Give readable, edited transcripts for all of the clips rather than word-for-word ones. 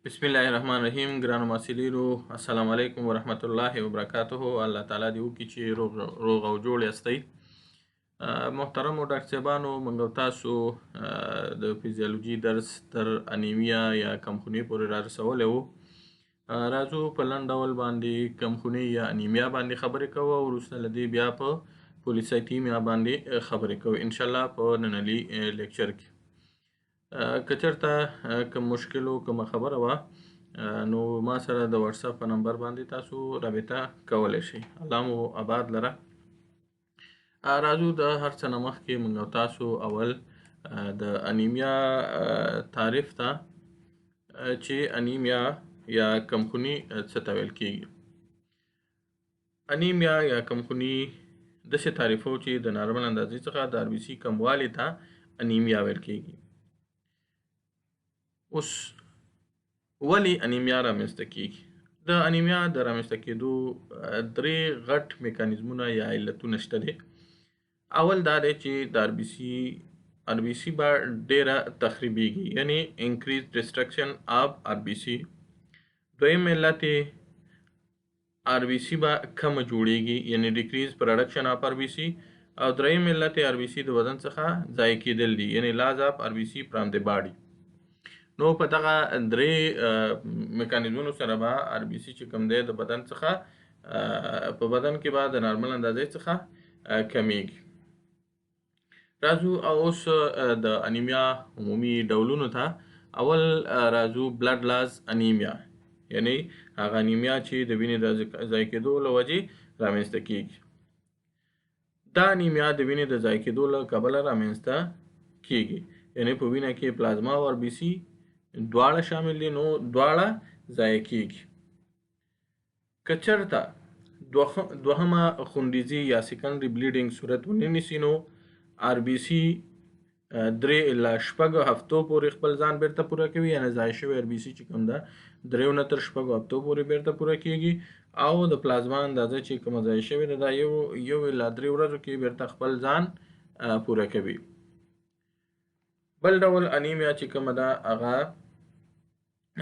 बिस्मिल्लाहिर्रहमानिर्रहीम ګرانو محصلینو السلام علیکم ورحمت الله وبرکاته. الله تعالی دې وکړي چې روغ او جوړ یاستئ. محترمو ډاکټر صاحبانو، موږ تاسو د فزیولوژي درس تر انیمیا یا کمخوني پورې را رسولی وو. راځو په لنډ ډول باندې کمخوني یا انیمیا باندې خبرې کوو او وروسته له دې بیا په پولیسایتیمیا باندې خبرې کوو انشاءالله په ننني لیکچر کې. که چېرته کوم مشکل و کومه خبره وه نو ما سره د واتساپ په نمبر باندې تاسو رابطه کولی شئ. الله مو آباد لره. راځو د هر څه نه مخکې موږ او تاسو اول د انیمیا تعریف ته چې انیمیا یا کمخوني څه ته ویل کېږي. انیمیا یا کمخوني داسې تعریفو چې د نارمل اندازې څخه د RBC کموالي ته انیمیا ویل کېږي. اوس ولې انیمیا رامنځته کېږي؟ د انیمیا د رامنځته کېدو درې غټ میکانیزمونه یا علتونه شته دي. اول دا دی چې د RBC به ډیره تخریبیږي، یعنی انکریز ډسټرکشن آف RBC. دویم علت RBC به کمه جوړیږي، یعنی ډیکریز پروډکشن آف RBC. او دریم علت RBC د بدن څخه ضایع کېدل دي، یعنی لاز آف RBC فرام د باډي. نو په دغه درې میکانیزمونو سره به RBC چې کوم دی د بدن څخه په بدن کې به د نارمل اندازې څخه کمیږي. راځو اوس د انیمیا عمومي ډولونو ته. اول راځو بلډ لاز انیمیا، یعنی هغه انیمیا چې د وینې د ضایع کېدو له وجې رامنځته کېږي. دا انیمیا د وینې د ضایع کېدو له کبله رامنځته کېږي، یعنی په وینه کې پلازما او RBC دواړه شامل دي، نو دواړه ضایع کېږي. که چېرته دوهمه خونریزي یا سیکنډري بلیډینګ صورت ونه نیسي نو RBC 3 الی 6 هفتو پورې خپل ځان بیرته پوره کوي، یعنی ضایع شوی RBC چې کوم ده 3 نه تر 6 هفتو پورې بیرته پوره کېږي، او د پلازما اندازه چې کومه ضایع شوې ده دا یو الی 3 ورځو کې بیرته خپل ځان پوره کوي. بل ډول انیمیا چې کومه ده هغه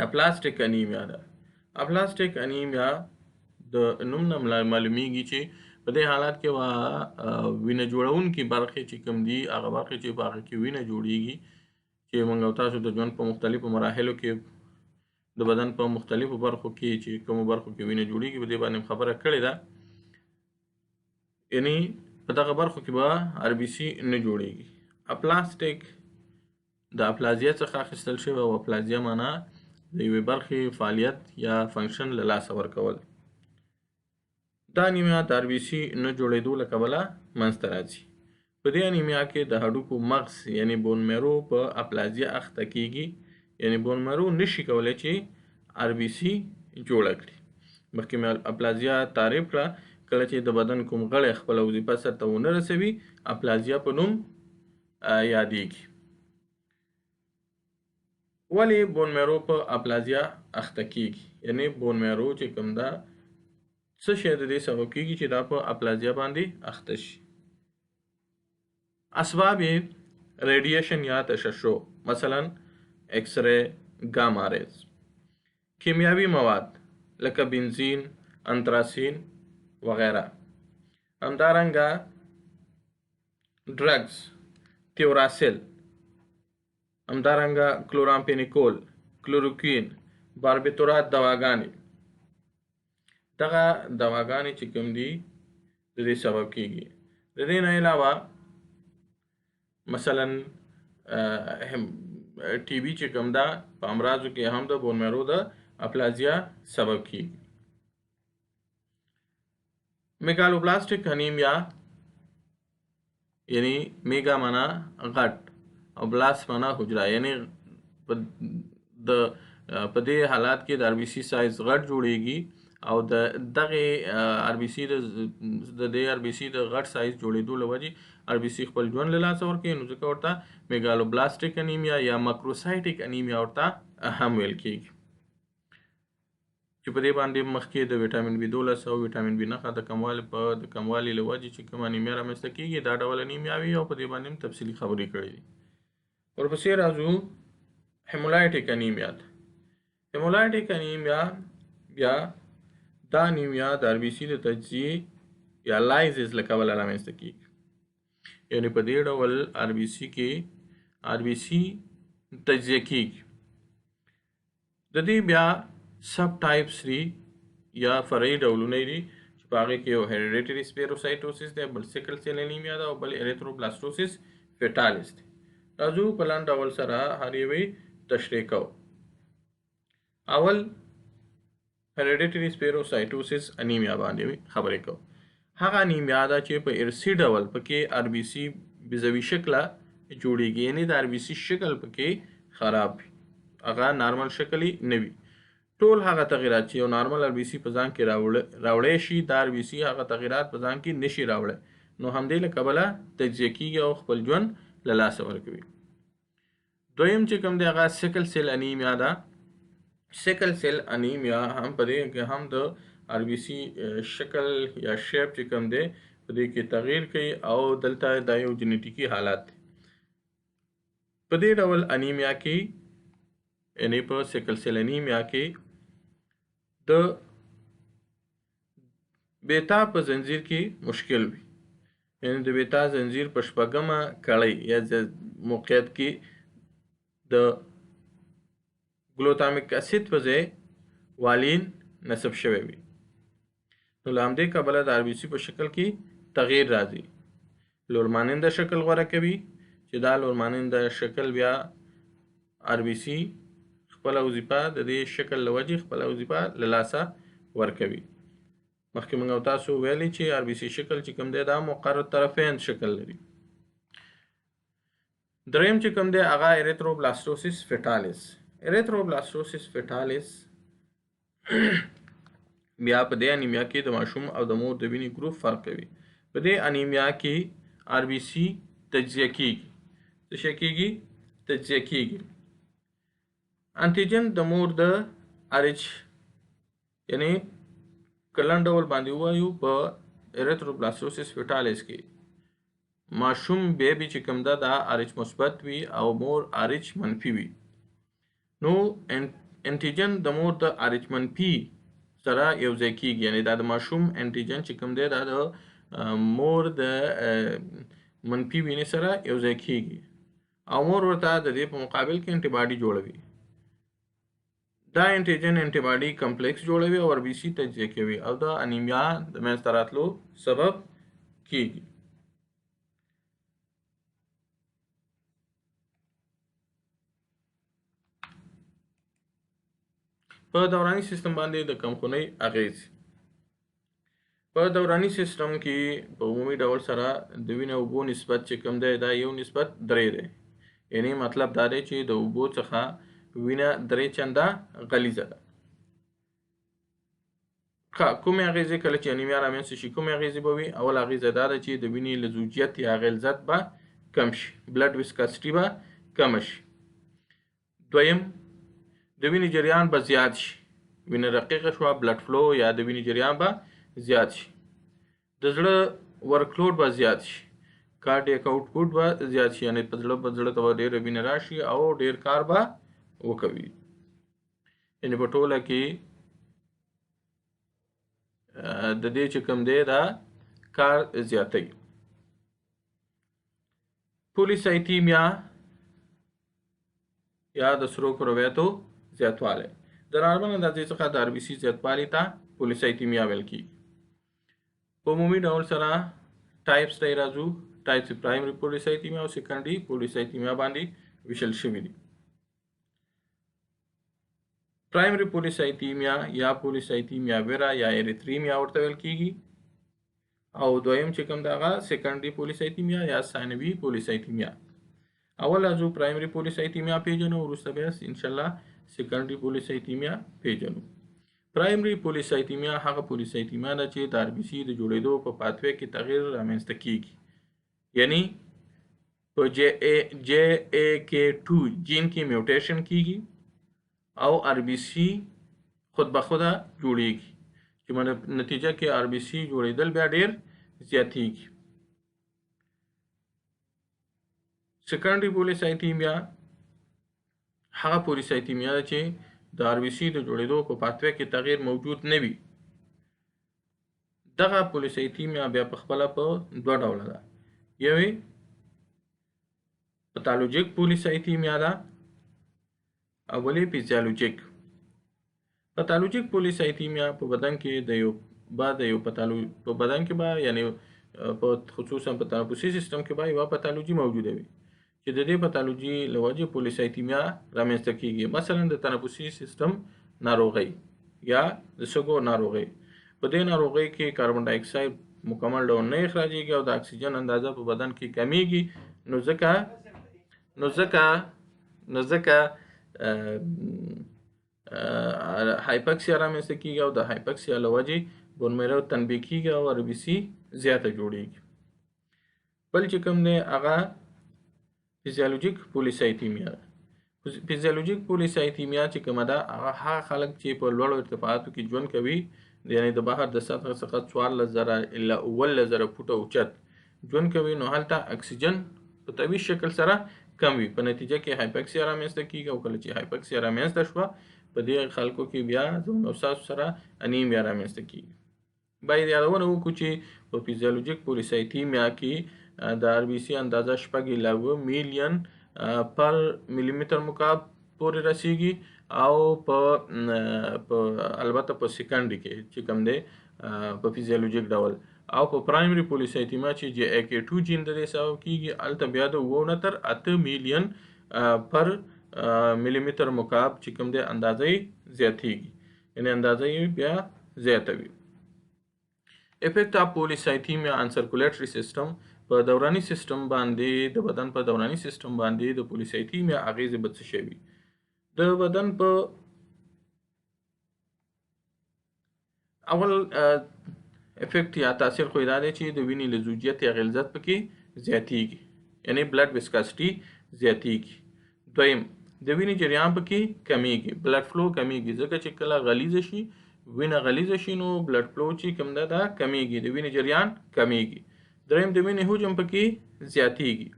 اپلاستیک انیمیا ده. اپلاستیک انیمیا د نوم نه معلومیږي چې په دې حالت کې وینه جوړونکي برخې چې کوم دي هغه برخې چې په هغه کې وینه جوړیږي، چې موږ او تاسو د ژوند په مختلفو مراحلو کې د بدن په مختلفو برخو کې چې کومو برخو کې وینه جوړیږي په دې باندې خبره کړې ده. یعنی په دغه برخو کې به RBC نه جوړیږي. اپلاستیک د اپلازیا څخه اخیستل شوی، او اپلازیا معنا د یوې برخې فعالیت یا فنکشن له لاسه ورکول. دا انیمیا د RBC نه جوړېدو له کبله منځته راځي. په دې انیمیا کې د هډوکو مغز یعنی بون میرو په اپلازیا اخته کېږي، یعنی بون میرو نشي کولی چې RBC جوړه کړي. مخکې مې اپلازیا تعریف کړه. کله چې د بدن کوم غړی خپله وظیفه سرته ونه رسوي اپلازیا په نوم یادېږي. ولې بون میرو په اپلازیا اخته کېږي؟ یعنی بون میرو چې کوم ده څه شی د دې سبب کېږي چې دا په اپلازیا باندې اخته شي؟ اسباب یې ریډیشن یا تشعشع، مثلا ایکس ری، ګاما ریز، کیمیاوي مواد لکه بنزین، انتراسین وغیره، همدارنګه ډرګز، تیوراسل، همدارنګه کلورامپینیکول، کلوروکوین، باربیتورات دواګانې. دغه دواګانې چې کوم دي د دې سبب کېږي. د دې نه علاوه مثلا TB چې کوم ده په امراضو کې هم د بون میرو د اپلازیا سبب کېږي. میګالوبلاستیک انیمیا، یعنی میګا معنا غټ او بلاس معنا حجره، یعنی په دې حالات کې د RBC سایز غټ جوړیږي، او د دغه RBC د غټ سایز جوړېدو له وجې RBC خپل ژوند له لاسه ورکوي، نو ځکه ورته میګالوبلاستیک انیمیا یا ماکروسایټیک انیمیا ورته هم ویل کېږي، چې په دې باندې مخکې د ویټامین B12 او ویټامین B نښه د کموالي له وجې چې کوم انیمیا رامنځته کېږي دا ډول انیمیا وي، او په دې باندې هم تفصیلي خبرې کړې دي. ورپسې راځو هیمولایټیک انیمیا ته. هیمولایټیک انیمیا بیا دا انیمیا د آر بي سي د تجزیې یا لایزز له کبله رامنځته کیږي. یعنې په دې ډول آر بي سي کې آر بي سي تجزیه کیږي. د دې بیا سب ټایپس دي یا فرعي ډولونه دي چې په هغې کې یو هیریډیټري سپیروسایټوسس دی، بل سیکل سیل انیمیا ده او بل اریتروبلاستوسس فیټالس دی. راځو په لنډ ډول سره هر یوې تشریح کوو. اول هیریډیټري سپیروسایټوسس انیمیا باندې خبرې کوو. هغه انیمیا ده چې په ارثي ډول پکې آر بي سي بیزوي شکله جوړیږي، یعنې د آر بي سي شکل پکې خراب وي، هغه نارمل شکل نه وي. ټول هغه تغیرات چې یو نارمل آر بي سي په ځان کې راوړی شي، دا آر بي سي هغه تغیرات په ځان کې نشي راوړی، نو همدې له کبله تجزیه کیږي او خپل ژوند له لاسه ورکوي. دویم چې کوم دی هغه سیکل سیل انیمیا ده. سیکل سیل انیمیا هم په دې کې هم د آر بي سي شکل یا شیپ چې کوم دی په دې کې تغییر کوي او دلته دا یو جنیټیکي حالات دی. په دې ډول انیمیا کې یعنې په سیکل سیل انیمیا کې د بیتا په زنجیر کې مشکل وي، یعنې د بیتا زنجیر په شپږمه کړۍ یا موقعیت کې د ګلوتامیک اسید په ځای والین نصب شوی وي. نو له همدې کبله د آر بي سي په شکل کې تغییر راځي. لورماننده شکل غوره کوي چې دا لورماننده شکل بیا آر بي سي خپله وظیفه د دې شکل له وجې خپله وظیفه له لاسه ورکوي. مخکې موږ تاسو ویلي چې آر بي سي شکل چې کوم دی دا مقرر طرفین شکل لري. دریم چې کوم دی هغه اریتروبلاستوسس فیټالس. اریتروبلاستوسس فیټالس بیا په دې انیمیا کې د ماشوم او د مور د وینې ګروپ فرق کوي. په دې انیمیا کې آر بي سي تجزیه کیږي. څه شی کیږي؟ تجزیه کیږي. انټیجن د مور د ارچ یعنی کلن ډول باندې وایو په اریتروبلاستوسس فیټالس کې ماشوم بیبي چې کوم ده دا ارچ مثبت وي او مور ارچ منفي وي. نو انټیجن د مور د ارچ منفي سره یو ځای کیږي، یعنی دا د ماشوم انټیجن چې کوم دی دا د مور د منفي وینې سره یو ځای کیږي او مور ورته د دې په مقابل کې انټي باډي جوړوي. دا انټیجن انټي باډي کمپلیکس جوړوي او آر بي سي تجزیه کوي او د انیمیا د منځته راتلو سبب کیږي. په دوراني سیستم باندې د کمخونۍ اغیز. په دوراني سیستم کې په عمومي ډول سره د وینې اوبو نسبت چې کوم دی دا یو نسبت 3 دی، یعنی مطلب دا دی چې د اوبو څخه وینه 3 چنده غلیظه ده. کومې اغیزې کله چې انیمیا رامنځته شي کومې اغیزې به وي؟ اول اغیزه دا ده چې د وینې لزوجیت یا غلظت به کم شي، بلډ وسکاسټي به کم شي. دویم د وینې جریان به زیات شي، وینه رقیقه شوه، بلډ فلو یا د وینې جریان به زیات شي. د زړه ورکلوډ به زیات شي، کارډیک آوټپوټ به زیات شي، یعنې په زړه ته به ډېره وینه راشي او ډېر کار به وکوي. یعنې په ټوله کې د دې چې کوم دی دا کار زیاتوي. پولیسایتیمیا یا د سرو کرویاتو زیاتوالی. د نارمل اندازې څخه د آر بي سي زیاتوالی ته پولیسایتیمیا ویل کیږي. په عمومي ډول سره ټایپس ته راځو. ټایپس پرایمري پولیسایتیمیا او سیکنډري پولیسایتیمیا باندې ویشل شوي دي. پرایمري پولیسایتیمیا یا پولیسایتیمیا ویرا یا اریتریمیا ورته ویل کیږي او دویم چې کوم دغه سیکنډري پولیسایتیمیا یا ثانوي پولیسایتیمیا. اول راځو پرایمري پولیسایتیمیا پیژنو، وروسته بیا ان شاء الله سیکنډري پولیسایتیمیا پیژنو. پرایمري پولیسایتیمیا هغه پولیسایتیمیا ده چې د آر بي سي د جوړېدو په پاتوې کې تغییر رامنځته کیږي، یعنی په JAK2 جین کې میوټیشن کیږي او آر بي سي خود به خوده جوړیږي چې نتیجه کې آر بي سي جوړېدل بیا ډېر زیاتیږي. سیکنډري پولیسایتیمیا هغه پولیسایتیمیا ده چې د آر بي سي د جوړېدو په پاتوې کې تغییر موجود نه وي. دغه پولیسایتیمیا بیا په خپله په دوه ډوله ده. یوې پتالوجیک پولیسایتیمیا ده، اولې فیزیالوجیک. پتالوجیک پولیسایتیمیا په بدن کې په بدن کې به یعنی په خصوصا په تنفسي سیستم کې به یوه پتالوجي موجوده وي چې د دې پتالوجي له وجې پولیسایتیمیا رامنځته کیږي. مثلا د تنفسي سیستم ناروغۍ یا د سږو ناروغۍ. په دې ناروغۍ کې کاربن ډای اکساید مکمل ډول نه اخراجېږي او د اکسیجن اندازه په بدن کې کمیږي. نو ځکه هایپکسیا رامنځته کیږي او د هایپکسیا له وجې بون میرو تنبیه کیږي او آر بي سي زیاته جوړیږي. بل چې کوم دی هغه فیزیالوجیک پولیسایتیمیا ده. فیزیالوجیک پولیسایتیمیا چې کومه ده هغه خلک چې په لوړو ارتفاعاتو کې ژوند کوي، یعنی د بحر د سطح څخه 14,000 الا 17,000 فوټه اوچت ژوند کوي، نو هلته اکسیجن په طبیعي شکل سره کم وي. په نتیجه کې هایپکسیا رامنځته کیږي او کله چې هایپکسیا رامنځته شوه په دې خلکو کې بیا زموږ اوساسو سره انیمیا رامنځته کیږي. باید یادونه وکړو چې په فیزیالوجیک پولیسایتیمیا کې د آر بي سي اندازه 6.9 میلیون پر ملیمتر مکعب پورې رسیږي او البته په سکند کې چې کوم دی په فیزیالوجیک ډول. او په پرایمري پولیسایتیمیا چې AK2 جین د دې سبب کیږي هلته بیا د 9 تر 8 میلیون پر ملیمتر مکعب چې کوم دی اندازه زیاتیږي، یعنی اندازه بیا زیاته وي. افیکټ اف پولیسایتیمیا ان سرکولیټري سیستم. په دوراني سیستم باندې د بدن په دوراني سیستم باندې د پولیسایتیمیا اغیزې به څه شی وي؟ د بدن په اول افیکټ یا تاثیر خو دا دی چې د وینې له زوجیت یا غلظت پکې زیاتیږي، یعنی بلډ وسکاسټي زیاتیږي. دویم د وینې جریان پکې کمیږي، بلډ فلو کمیږي، ځکه چې کله غلیظ شي وینه غلیظ شي نو بلډ فلو چې کوم ده دا کمیږي، د وینې جریان کمیږي. دریم د وینې حجم پکې زیاتیږي،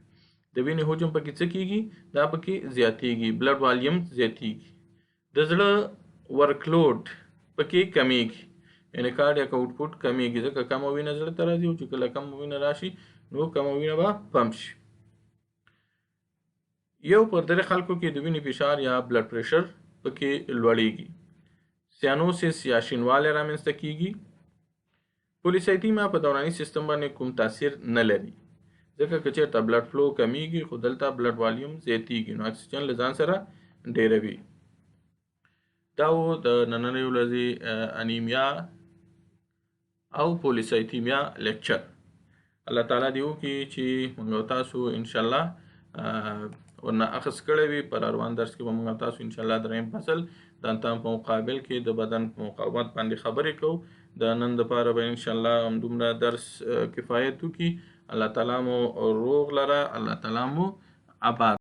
د وینې حجم پکې څه کیږي؟ دا پکې زیاتیږي، بلډ والیوم زیاتیږي. د زړه ورکلوډ پکې کمیږي، یعنی کارډیاک آوټپوټ کمیږي، ځکه کم وینه زړه ته راځي او چې کله کم وینه راشي نو کم وینه به پمپ شي. یو پر درې خلکو کې د وینې فشار یا بلډ پریشر پکې لوړیږي. سیانوسیس یا شینوالی رامنځته کیږي. پولیسایتیمیا په دوراني سیستم باندې کوم تاثیر نه لري، ځکه که چېرته بلډ فلو کمیږي خو دلته بلډ والیوم زیاتیږي نو اکسیجن له ځان سره ډیروي. دا و د نننۍ ورځې انیمیا او پولیسایتیمیا لیکچر. الله تعالی دې وکړي چې موږ تاسو انشاءالله ورنه اخذ کړی وي. پر روان درس کې به موږ تاسو انشاءالله دریم فصل د انتام په مقابل کې د بدن په مقاومت باندې خبرې کوو. د نن دپاره به انشاءالله همدومره درس کفایت وکړي. الله تعالی مو روغ لره، الله تعالی مو آباد.